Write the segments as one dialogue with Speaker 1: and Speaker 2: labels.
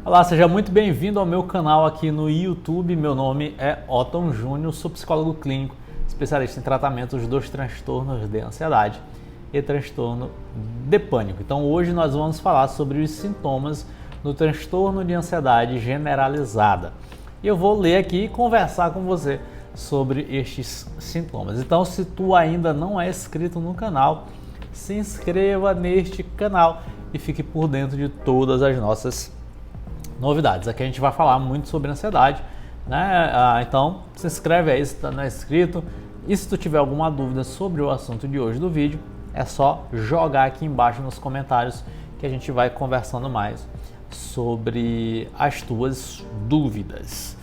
Speaker 1: Olá, seja muito bem-vindo ao meu canal aqui no YouTube. Meu nome é Otton Júnior, sou psicólogo clínico, especialista em tratamentos dos transtornos de ansiedade e transtorno de pânico. Então hoje nós vamos falar sobre os sintomas do transtorno de ansiedade generalizada. E eu vou ler aqui e conversar com você sobre estes sintomas. Então, se tu ainda não é inscrito no canal, se inscreva neste canal e fique por dentro de todas as nossas novidades. Aqui a gente vai falar muito sobre ansiedade, né? Então se inscreve aí se tu não é inscrito. E se tu tiver alguma dúvida sobre o assunto de hoje do vídeo, é só jogar aqui embaixo nos comentários que a gente vai conversando mais sobre as tuas dúvidas.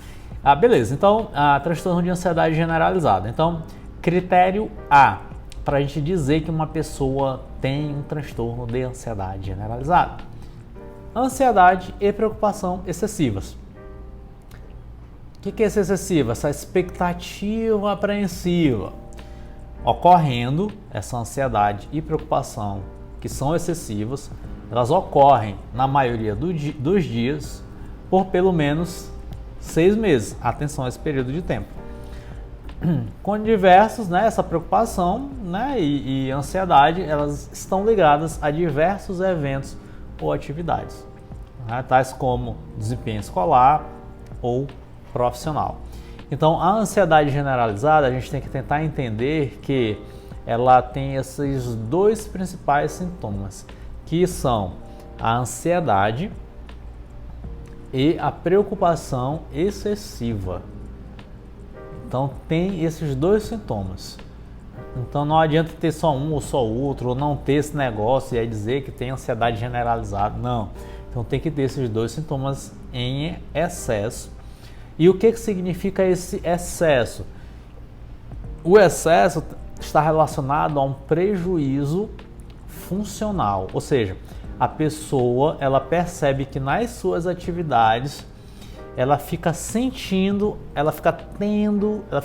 Speaker 1: Beleza, então transtorno de ansiedade generalizada. Então, critério A para a gente dizer que uma pessoa tem um transtorno de ansiedade generalizada: ansiedade e preocupação excessivas. O que é essa excessiva? Essa expectativa apreensiva. Ocorrendo essa ansiedade e preocupação que são excessivas, elas ocorrem na maioria dos dias por pelo menos 6 meses. Atenção a esse período de tempo. Com diversos, essa preocupação e ansiedade, elas estão ligadas a diversos eventos ou atividades, tais como desempenho escolar ou profissional. Então, a ansiedade generalizada, a gente tem que tentar entender que ela tem esses dois principais sintomas, que são a ansiedade e a preocupação excessiva. Então, tem esses dois sintomas. Então, não adianta ter só um ou só outro, ou não ter esse negócio e aí dizer que tem ansiedade generalizada. Não. Então, tem que ter esses dois sintomas em excesso. E o que significa esse excesso? O excesso está relacionado a um prejuízo funcional, ou seja, a pessoa ela percebe que nas suas atividades ela fica sentindo, ela fica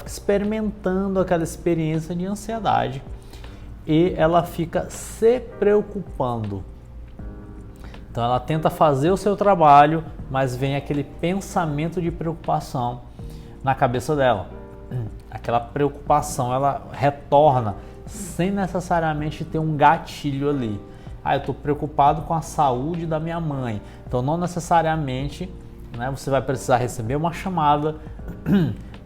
Speaker 1: experimentando aquela experiência de ansiedade e ela fica se preocupando. Então ela tenta fazer o seu trabalho, mas vem aquele pensamento de preocupação na cabeça dela. Aquela preocupação ela retorna sem necessariamente ter um gatilho ali. Eu estou preocupado com a saúde da minha mãe. Então não necessariamente você vai precisar receber uma chamada,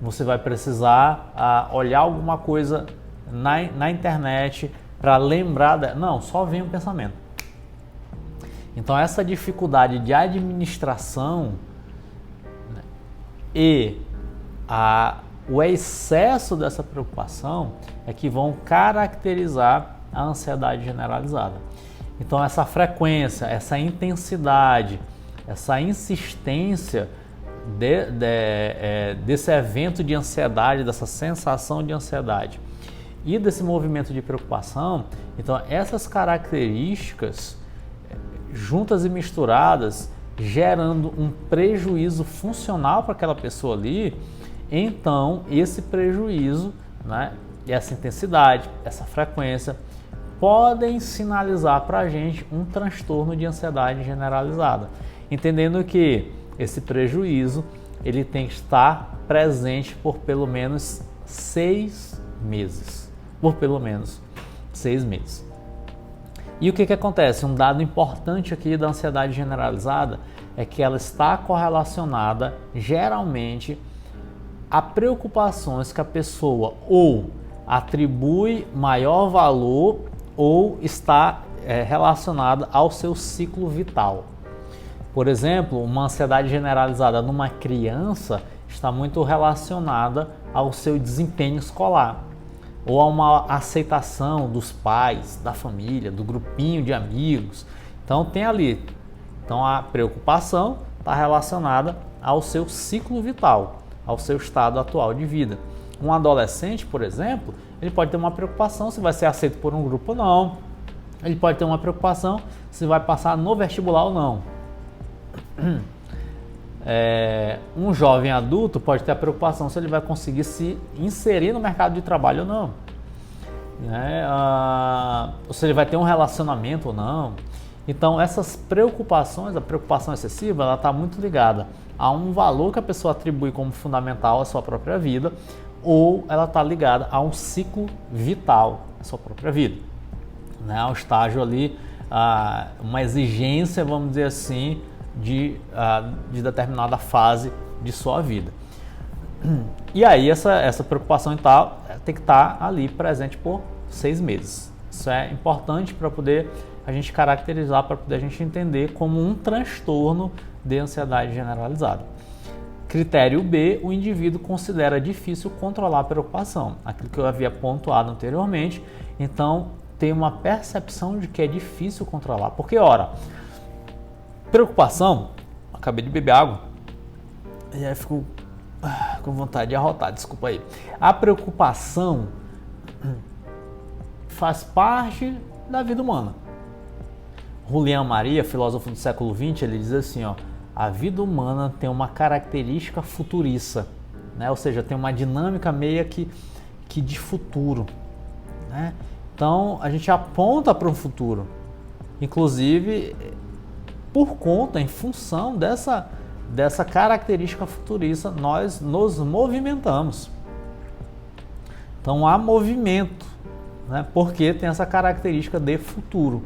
Speaker 1: você vai precisar olhar alguma coisa na internet para lembrar dela. Não, só vem um pensamento. Então essa dificuldade de administração e o excesso dessa preocupação é que vão caracterizar a ansiedade generalizada. Então essa frequência, essa intensidade, essa insistência desse evento de ansiedade, dessa sensação de ansiedade e desse movimento de preocupação, então essas características juntas e misturadas, gerando um prejuízo funcional para aquela pessoa ali, então esse prejuízo, e essa intensidade, essa frequência, podem sinalizar para a gente um transtorno de ansiedade generalizada, entendendo que esse prejuízo ele tem que estar presente por pelo menos 6 meses. Por pelo menos 6 meses. E o que acontece? Um dado importante aqui da ansiedade generalizada é que ela está correlacionada geralmente a preocupações que a pessoa ou atribui maior valor ou está relacionada ao seu ciclo vital. Por exemplo, uma ansiedade generalizada numa criança está muito relacionada ao seu desempenho escolar ou a uma aceitação dos pais, da família, do grupinho de amigos. Então tem ali. Então a preocupação está relacionada ao seu ciclo vital, ao seu estado atual de vida. Um adolescente, por exemplo, ele pode ter uma preocupação se vai ser aceito por um grupo ou não. Ele pode ter uma preocupação se vai passar no vestibular ou não. Um jovem adulto pode ter a preocupação se ele vai conseguir se inserir no mercado de trabalho ou não, ou se ele vai ter um relacionamento ou não. Então, essas preocupações, a preocupação excessiva, ela está muito ligada a um valor que a pessoa atribui como fundamental à sua própria vida, ou ela está ligada a um ciclo vital da sua própria vida, né? Ao estágio ali, uma exigência, vamos dizer assim, de determinada fase de sua vida. E aí essa preocupação e tal tem que estar ali presente por 6 meses. Isso é importante para poder a gente caracterizar, para poder a gente entender como um transtorno de ansiedade generalizada. Critério B, o indivíduo considera difícil controlar a preocupação, aquilo que eu havia pontuado anteriormente. Então, tem uma percepção de que é difícil controlar, porque, ora, preocupação, acabei de beber água, e aí fico com vontade de arrotar, desculpa aí. A preocupação faz parte da vida humana. Julian Maria, filósofo do século XX, ele diz assim, ó, a vida humana tem uma característica futuriça, né? Ou seja, tem uma dinâmica meio que de futuro, né? Então, a gente aponta para um futuro, inclusive por conta, em função dessa característica futurista, nós nos movimentamos. Então, há movimento, né? Porque tem essa característica de futuro.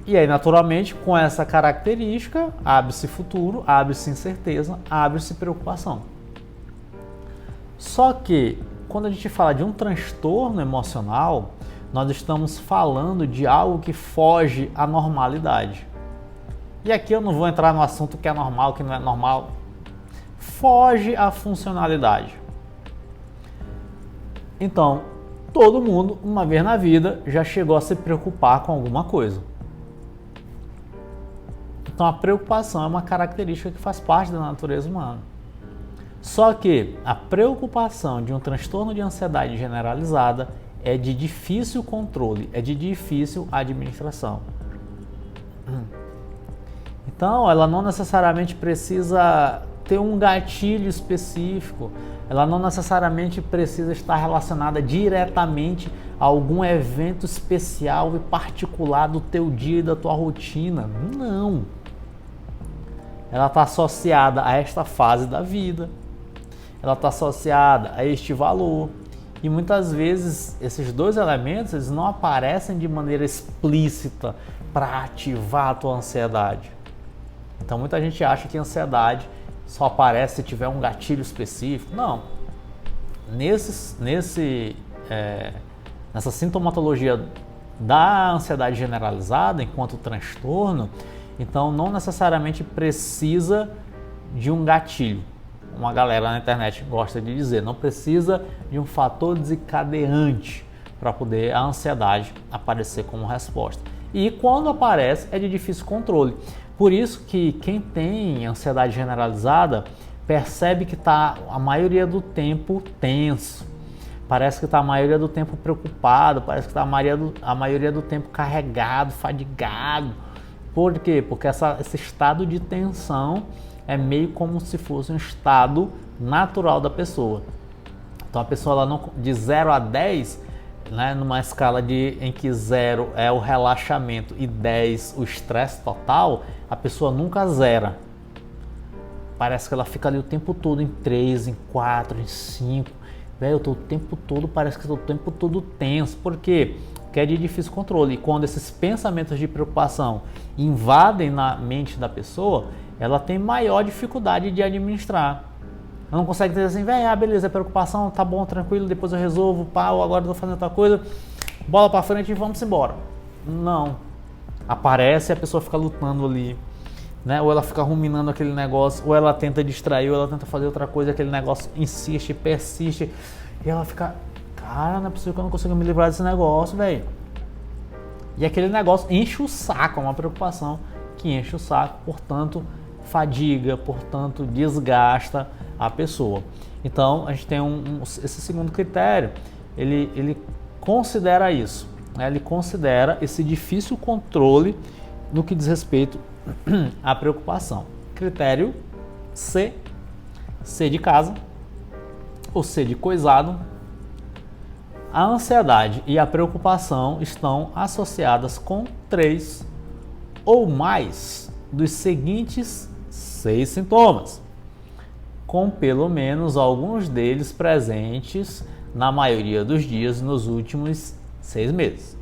Speaker 1: E aí, naturalmente, com essa característica, abre-se futuro, abre-se incerteza, abre-se preocupação. Só que, quando a gente fala de um transtorno emocional, nós estamos falando de algo que foge à normalidade. E aqui eu não vou entrar no assunto que é normal, que não é normal. Foge à funcionalidade. Então, todo mundo, uma vez na vida, já chegou a se preocupar com alguma coisa. Então, a preocupação é uma característica que faz parte da natureza humana. Só que a preocupação de um transtorno de ansiedade generalizada é de difícil controle, é de difícil administração. Então, ela não necessariamente precisa ter um gatilho específico, ela não necessariamente precisa estar relacionada diretamente a algum evento especial e particular do teu dia e da tua rotina. Não. Ela está associada a esta fase da vida, ela está associada a este valor. E muitas vezes esses dois elementos eles não aparecem de maneira explícita para ativar a tua ansiedade. Então muita gente acha que a ansiedade só aparece se tiver um gatilho específico. Não. Nessa sintomatologia da ansiedade generalizada enquanto transtorno, então não necessariamente precisa de um gatilho. Uma galera na internet gosta de dizer, não precisa de um fator desencadeante para poder a ansiedade aparecer como resposta. E quando aparece é de difícil controle. Por isso que quem tem ansiedade generalizada percebe que está a maioria do tempo tenso, parece que está a maioria do tempo preocupado, parece que está a maioria do tempo carregado, fadigado. Por quê? Porque esse estado de tensão é meio como se fosse um estado natural da pessoa. Então a pessoa ela não, de 0 a 10, né, numa escala em que 0 é o relaxamento e 10 o estresse total, a pessoa nunca zera. Parece que ela fica ali o tempo todo em 3, em 4, em 5. Velho, eu tô o tempo todo, parece que eu tô o tempo todo tenso. Por quê? Porque é de difícil controle. E quando esses pensamentos de preocupação invadem na mente da pessoa, ela tem maior dificuldade de administrar. Ela não consegue dizer assim, velho, beleza, é preocupação, tá bom, tranquilo, depois eu resolvo, pau, agora eu tô fazendo outra coisa, bola pra frente e vamos embora. Não. Aparece e a pessoa fica lutando ali, né? Ou ela fica ruminando aquele negócio, ou ela tenta distrair, ou ela tenta fazer outra coisa, aquele negócio insiste, persiste, e ela fica, cara, não é possível que eu não consiga me livrar desse negócio, velho. E aquele negócio enche o saco, é uma preocupação que enche o saco, portanto, fadiga, portanto, desgasta a pessoa. Então, a gente tem esse segundo critério, ele considera isso, né? Ele considera esse difícil controle no que diz respeito à preocupação. Critério C, C de casa, ou C de coisado, A ansiedade e a preocupação estão associadas com 3 ou mais dos seguintes 6 sintomas, com pelo menos alguns deles presentes na maioria dos dias nos últimos 6 meses.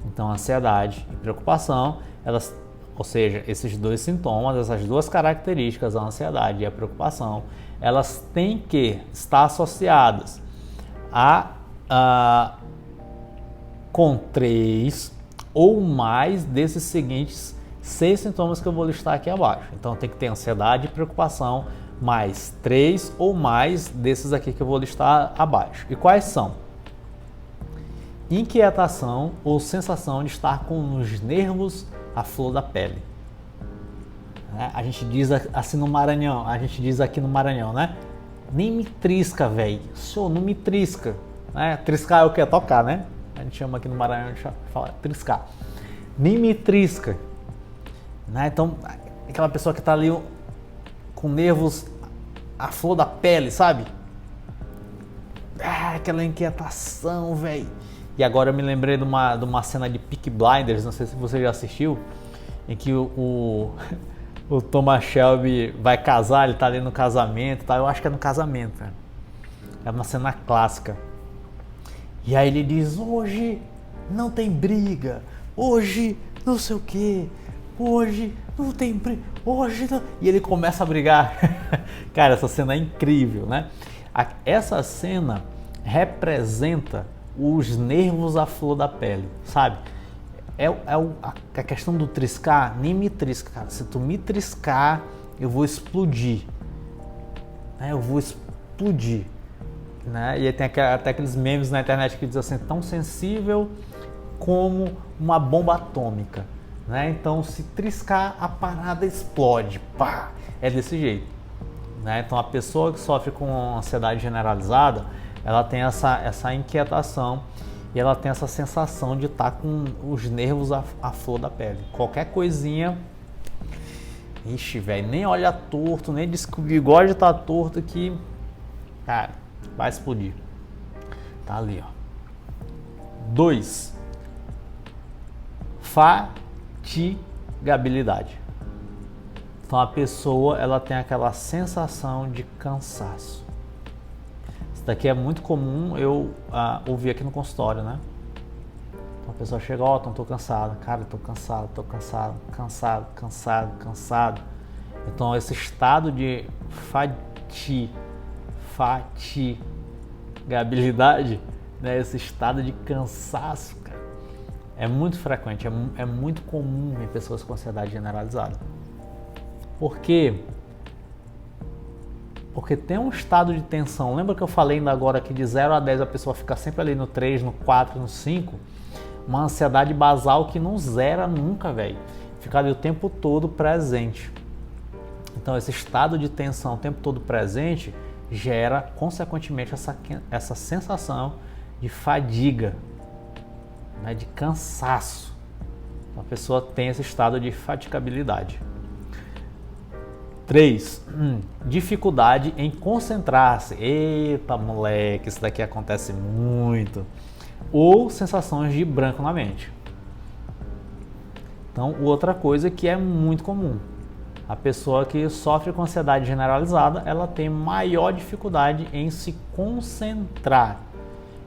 Speaker 1: Então, ansiedade e preocupação, ou seja, esses 2 sintomas, essas 2 características, a ansiedade e a preocupação, elas têm que estar associadas com 3 ou mais desses seguintes 6 sintomas que eu vou listar aqui abaixo. Então tem que ter ansiedade e preocupação, mais 3 ou mais desses aqui que eu vou listar abaixo. E quais são? Inquietação ou sensação de estar com os nervos à flor da pele. A gente diz assim no Maranhão, aqui no Maranhão, né? Nem me trisca, velho. Senhor, não me trisca. Né? Triscar é o que? Tocar, né? A gente chama aqui no Maranhão, a gente fala triscar. Nem me trisca. Né? Então, aquela pessoa que tá ali com nervos à flor da pele, sabe? Aquela inquietação, velho. E agora eu me lembrei de uma cena de Peaky Blinders, não sei se você já assistiu, em que o Thomas Shelby vai casar, ele tá ali no casamento, tá? Eu acho que é no casamento, né? É uma cena clássica. E aí ele diz, hoje não tem briga, hoje não sei o que, hoje não tem briga, hoje não... E ele começa a brigar. Cara, essa cena é incrível, né? Essa cena representa os nervos à flor da pele, sabe? A questão do triscar, nem me trisca, cara. Se tu me triscar, eu vou explodir. Né? Eu vou explodir. Né? E aí tem até aqueles memes na internet que dizem assim, tão sensível como uma bomba atômica. Né? Então, se triscar, a parada explode. Pá! É desse jeito. Né? Então, a pessoa que sofre com ansiedade generalizada, ela tem essa inquietação e ela tem essa sensação de estar com os nervos à flor da pele. Qualquer coisinha, ixi, velho, nem olha torto, nem diz que o bigode tá torto que, cara, vai explodir. Tá ali, ó. 2. Fatigabilidade. Então a pessoa, ela tem aquela sensação de cansaço. Isso daqui é muito comum eu ouvir aqui no consultório, né? Então a pessoa chega, ó, tô cansado. Cara, tô cansado. Então esse estado de fatigabilidade, né? Esse estado de cansaço, cara, é muito frequente, é muito comum em pessoas com ansiedade generalizada. Por quê? Porque tem um estado de tensão. Lembra que eu falei ainda agora que de 0 a 10 a pessoa fica sempre ali no 3, no 4, no 5? Uma ansiedade basal que não zera nunca, velho. Fica ali o tempo todo presente. Então esse estado de tensão o tempo todo presente gera, consequentemente, essa sensação de fadiga, né, de cansaço. A pessoa tem esse estado de fatigabilidade. 3. Dificuldade em concentrar-se. Eita, moleque, isso daqui acontece muito. Ou sensações de branco na mente. Então, outra coisa que é muito comum. A pessoa que sofre com ansiedade generalizada, ela tem maior dificuldade em se concentrar.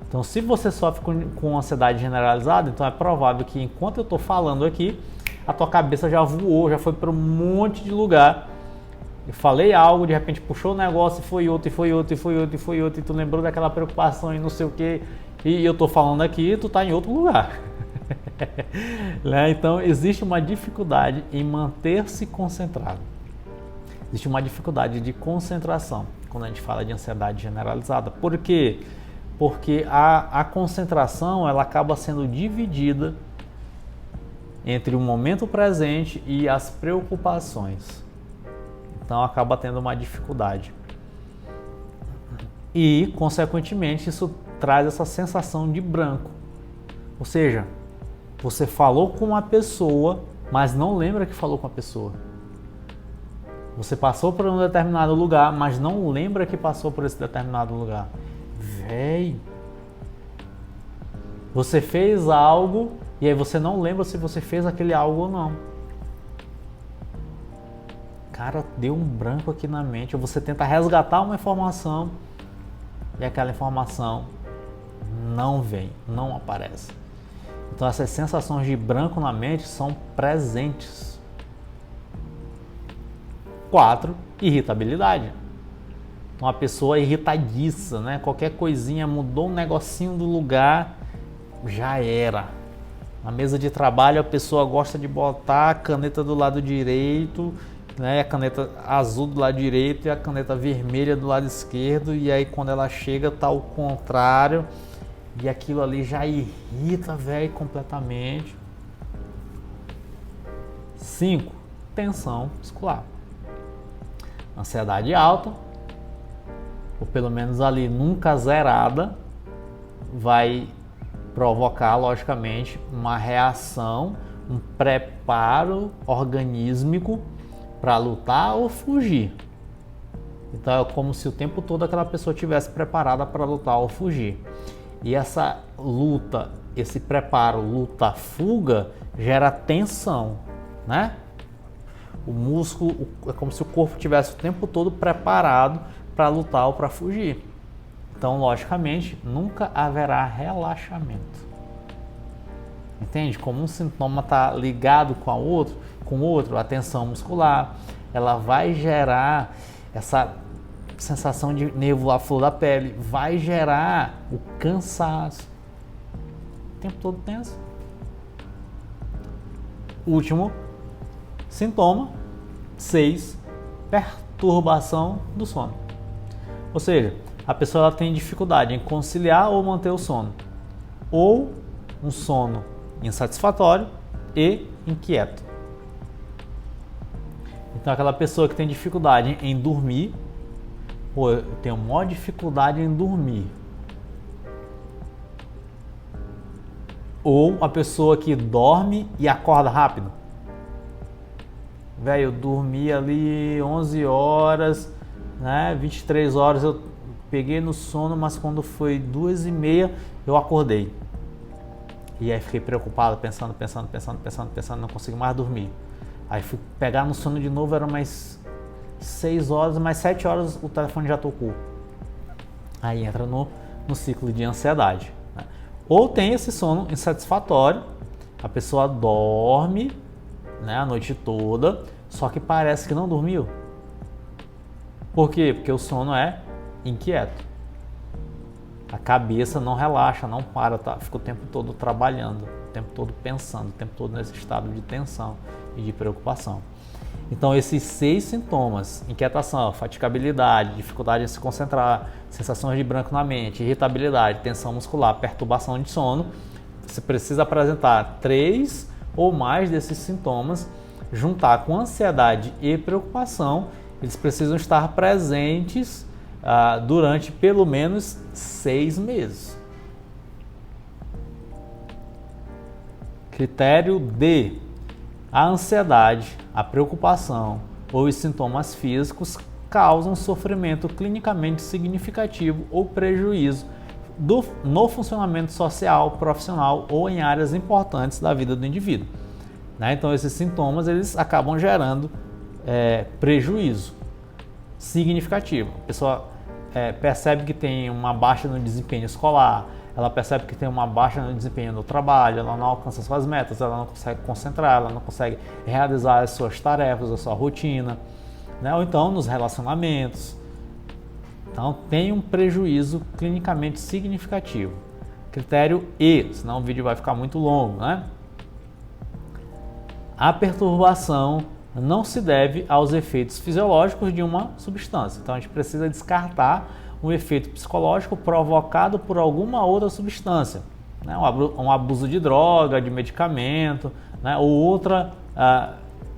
Speaker 1: Então, se você sofre com ansiedade generalizada, então é provável que enquanto eu estou falando aqui, a tua cabeça já voou, já foi para um monte de lugar. Eu falei algo, de repente puxou o negócio e foi outro, e tu lembrou daquela preocupação e não sei o que, e eu tô falando aqui e tu tá em outro lugar. Né? Então existe uma dificuldade em manter-se concentrado. Existe uma dificuldade de concentração quando a gente fala de ansiedade generalizada. Por quê? Porque a concentração, ela acaba sendo dividida entre o momento presente e as preocupações. Então acaba tendo uma dificuldade. E, consequentemente, isso traz essa sensação de branco. Ou seja, você falou com uma pessoa, mas não lembra que falou com a pessoa. Você passou por um determinado lugar, mas não lembra que passou por esse determinado lugar. Véi, Você fez algo e aí você não lembra se você fez aquele algo ou não. Cara, deu um branco aqui na mente. Ou você tenta resgatar uma informação e aquela informação não vem, não aparece. Então essas sensações de branco na mente são presentes. 4. Irritabilidade. Então a pessoa é irritadiça, né? Qualquer coisinha, mudou um negocinho do lugar, já era. Na mesa de trabalho a pessoa gosta de botar a caneta do lado direito, né? A caneta azul do lado direito e a caneta vermelha do lado esquerdo, e aí quando ela chega tá ao contrário, e aquilo ali já irrita, velho, completamente. 5. Tensão muscular. Ansiedade alta, ou pelo menos ali nunca zerada, vai provocar, logicamente, uma reação, um preparo organísmico para lutar ou fugir. Então é como se o tempo todo aquela pessoa estivesse preparada para lutar ou fugir. E essa luta, esse preparo, luta, fuga, gera tensão, né? O músculo é como se o corpo tivesse o tempo todo preparado para lutar ou para fugir. Então, logicamente, nunca haverá relaxamento. Entende? Como um sintoma está ligado com o outro, a tensão muscular, ela vai gerar essa sensação de nervo à flor da pele, vai gerar o cansaço. O tempo todo tenso. Último sintoma, 6, perturbação do sono. Ou seja, a pessoa ela tem dificuldade em conciliar ou manter o sono, ou um sono insatisfatório e inquieto. Então aquela pessoa que tem dificuldade em dormir, ou eu tenho maior dificuldade em dormir, ou a pessoa que dorme e acorda rápido. Velho, eu dormi ali 11 horas, né, 23 horas eu peguei no sono, mas quando foi 2h30 eu acordei. E aí fiquei preocupado, pensando, não consegui mais dormir. Aí fui pegar no sono de novo, era mais 6 horas, mais 7 horas o telefone já tocou. Aí entra no ciclo de ansiedade, né? Ou tem esse sono insatisfatório, a pessoa dorme, né, a noite toda, só que parece que não dormiu. Por quê? Porque o sono é inquieto. A cabeça não relaxa, não para, tá? Fica o tempo todo trabalhando, o tempo todo pensando, o tempo todo nesse estado de tensão e de preocupação. Então esses 6 sintomas, inquietação, fatigabilidade, dificuldade em se concentrar, sensações de branco na mente, irritabilidade, tensão muscular, perturbação de sono, você precisa apresentar 3 ou mais desses sintomas, juntar com ansiedade e preocupação, eles precisam estar presentes durante pelo menos 6 meses. Critério D. A ansiedade, a preocupação ou os sintomas físicos causam sofrimento clinicamente significativo ou prejuízo no funcionamento social, profissional ou em áreas importantes da vida do indivíduo, né? Então esses sintomas eles acabam gerando prejuízo significativo. A pessoa percebe que tem uma baixa no desempenho escolar, ela percebe que tem uma baixa no desempenho no trabalho, ela não alcança suas metas, ela não consegue concentrar, ela não consegue realizar as suas tarefas, a sua rotina, né? Ou então nos relacionamentos. Então tem um prejuízo clinicamente significativo. Critério E, senão o vídeo vai ficar muito longo, né? A perturbação não se deve aos efeitos fisiológicos de uma substância. Então a gente precisa descartar um efeito psicológico provocado por alguma outra substância, né? Um abuso de droga, de medicamento, né? Ou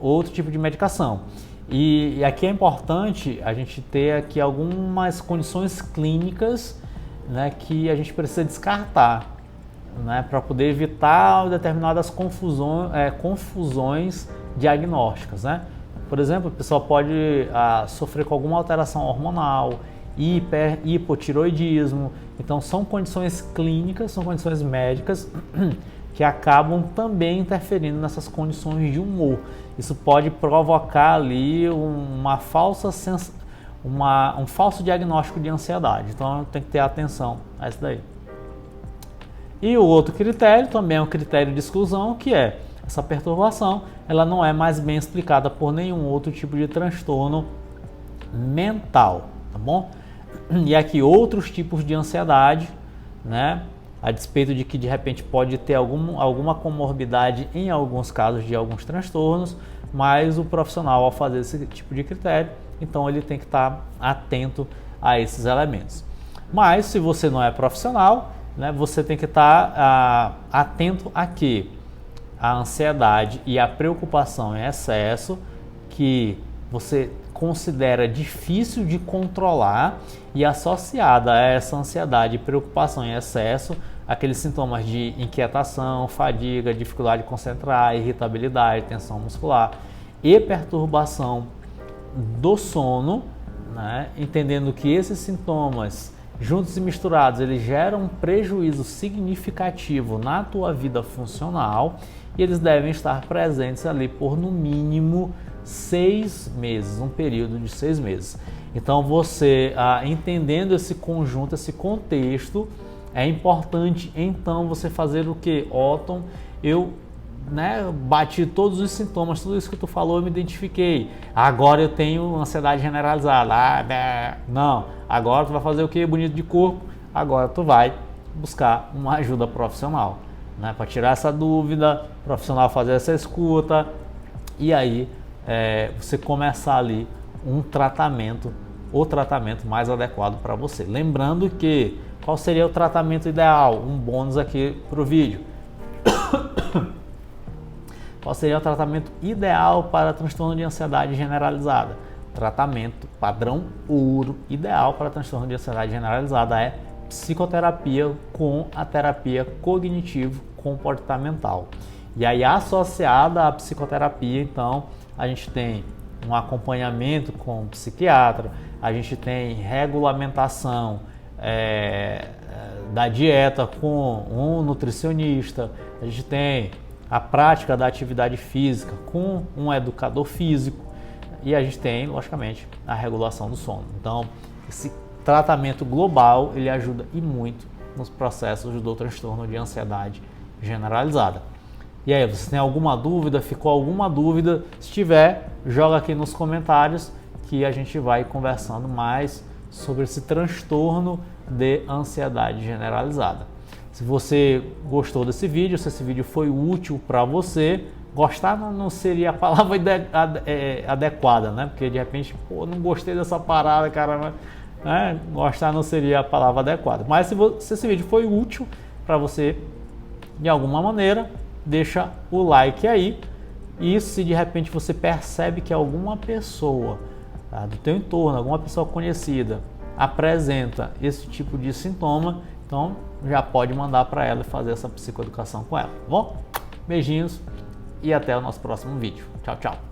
Speaker 1: outro tipo de medicação. E aqui é importante a gente ter aqui algumas condições clínicas, né, que a gente precisa descartar, né, para poder evitar determinadas confusões diagnósticas, né? Por exemplo, a pessoa pode sofrer com alguma alteração hormonal, hipotiroidismo. Então são condições clínicas, são condições médicas que acabam também interferindo nessas condições de humor. Isso pode provocar ali um falso diagnóstico de ansiedade. Então tem que ter atenção a isso daí. E o outro critério também é um critério de exclusão, que é essa perturbação, ela não é mais bem explicada por nenhum outro tipo de transtorno mental, tá bom? E aqui outros tipos de ansiedade, né? A despeito de que de repente pode ter alguma comorbidade em alguns casos de alguns transtornos, mas o profissional, ao fazer esse tipo de critério, então ele tem que estar atento a esses elementos. Mas se você não é profissional, né, você tem que estar atento a que a ansiedade e a preocupação em excesso, que você considera difícil de controlar, e associada a essa ansiedade e preocupação em excesso, aqueles sintomas de inquietação, fadiga, dificuldade de concentrar, irritabilidade, tensão muscular e perturbação do sono, né? Entendendo que esses sintomas juntos e misturados, eles geram um prejuízo significativo na tua vida funcional, e eles devem estar presentes ali por no mínimo 6 meses, um período de 6 meses. Então você, entendendo esse conjunto, esse contexto, é importante então você fazer o que? Otton, eu bati todos os sintomas, tudo isso que tu falou, eu me identifiquei. Agora eu tenho ansiedade generalizada. Não, agora tu vai fazer o que? Bonito de corpo. Agora tu vai buscar uma ajuda profissional, né? Para tirar essa dúvida, profissional fazer essa escuta, e aí você começar ali o tratamento mais adequado para você. Lembrando que, qual seria o tratamento ideal? Um bônus aqui para o vídeo. Qual seria o tratamento ideal para transtorno de ansiedade generalizada? Tratamento padrão ouro ideal para transtorno de ansiedade generalizada é psicoterapia com a terapia cognitivo-comportamental. E aí, associada à psicoterapia, então, a gente tem um acompanhamento com o psiquiatra, a gente tem regulamentação da dieta com um nutricionista, a gente tem a prática da atividade física com um educador físico, e a gente tem, logicamente, a regulação do sono. Então, esse tratamento global, ele ajuda e muito nos processos do transtorno de ansiedade generalizada. E aí, você tem alguma dúvida? Ficou alguma dúvida? Se tiver, joga aqui nos comentários que a gente vai conversando mais sobre esse transtorno de ansiedade generalizada. Se você gostou desse vídeo, se esse vídeo foi útil para você, gostar não seria a palavra adequada, né? Porque de repente, não gostei dessa parada, cara, né? Gostar não seria a palavra adequada. Mas se esse vídeo foi útil para você de alguma maneira, deixa o like aí. E se de repente você percebe que alguma pessoa do teu entorno, alguma pessoa conhecida, apresenta esse tipo de sintoma, então já pode mandar para ela e fazer essa psicoeducação com ela, tá bom? Beijinhos e até o nosso próximo vídeo. Tchau, tchau!